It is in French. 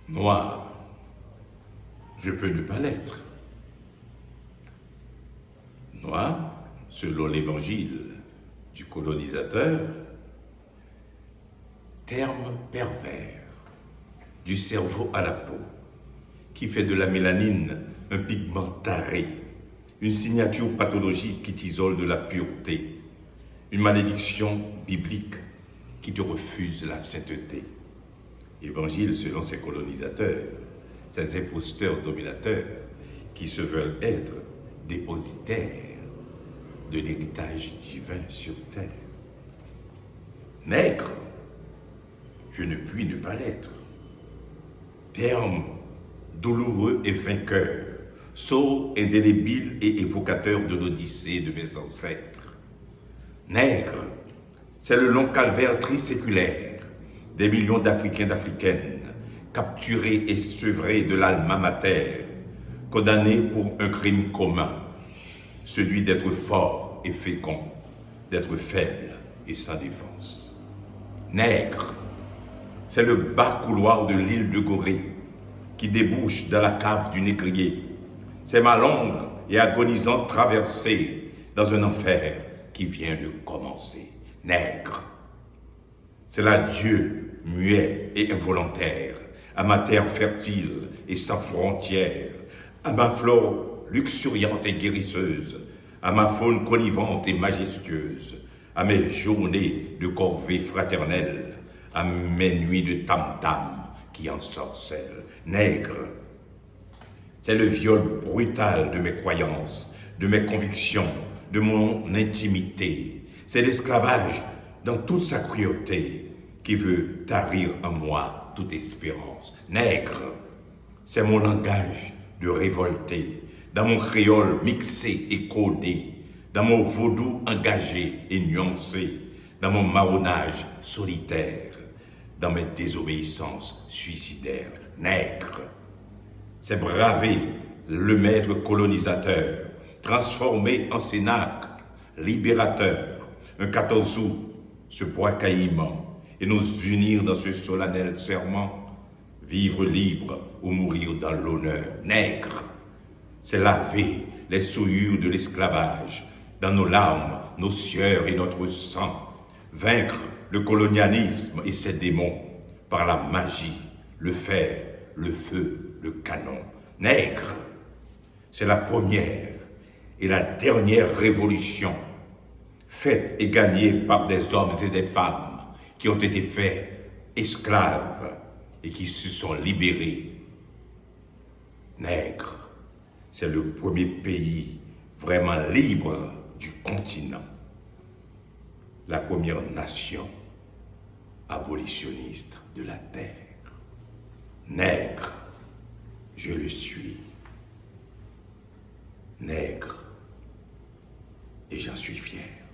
Noir, je peux ne pas l'être. Noir, selon l'évangile du colonisateur, terme pervers du cerveau à la peau, qui fait de la mélanine un pigment taré, une signature pathologique qui t'isole de la pureté, une malédiction biblique qui te refuse la sainteté. Évangile selon ces colonisateurs, ces imposteurs dominateurs qui se veulent être dépositaires de l'héritage divin sur terre. Nègre, je ne puis ne pas l'être. Terme douloureux et vainqueur, sceau indélébile et évocateur de l'Odyssée de mes ancêtres. Nègre, c'est le long calvaire triséculaire des millions d'Africains, d'Africaines, capturés et sevrés de l'alma mater, condamnés pour un crime commun, celui d'être fort et fécond, d'être faible et sans défense. Nègre, c'est le bas couloir de l'île de Gorée qui débouche dans la cave du négrier. C'est ma longue et agonisante traversée dans un enfer qui vient de commencer. Nègre, c'est l'adieu muet et involontaire à ma terre fertile et sans frontières, à ma flore luxuriante et guérisseuse, à ma faune connivante et majestueuse, à mes journées de corvée fraternelle, à mes nuits de tam-tam qui ensorcellent. Nègre, c'est le viol brutal de mes croyances, de mes convictions, de mon intimité. C'est l'esclavage dans toute sa cruauté qui veut tarir en moi toute espérance. Nègre, c'est mon langage de révolté, dans mon créole mixé et codé, dans mon vaudou engagé et nuancé, dans mon marronnage solitaire, dans mes désobéissances suicidaires. Nègre, c'est braver le maître colonisateur, transformé en cénacle libérateur, un 14 août, ce bois caïman, et nous unir dans ce solennel serment, vivre libre ou mourir dans l'honneur. Nègre, c'est laver les souillures de l'esclavage, dans nos larmes, nos sueurs et notre sang, vaincre le colonialisme et ses démons par la magie, le fer, le feu, le canon. Nègre, c'est la première et la dernière révolution faite et gagnée par des hommes et des femmes qui ont été faits esclaves et qui se sont libérés. Nègre, c'est le premier pays vraiment libre du continent, la première nation abolitionniste de la terre. Nègre, je le suis. Nègre, et j'en suis fier.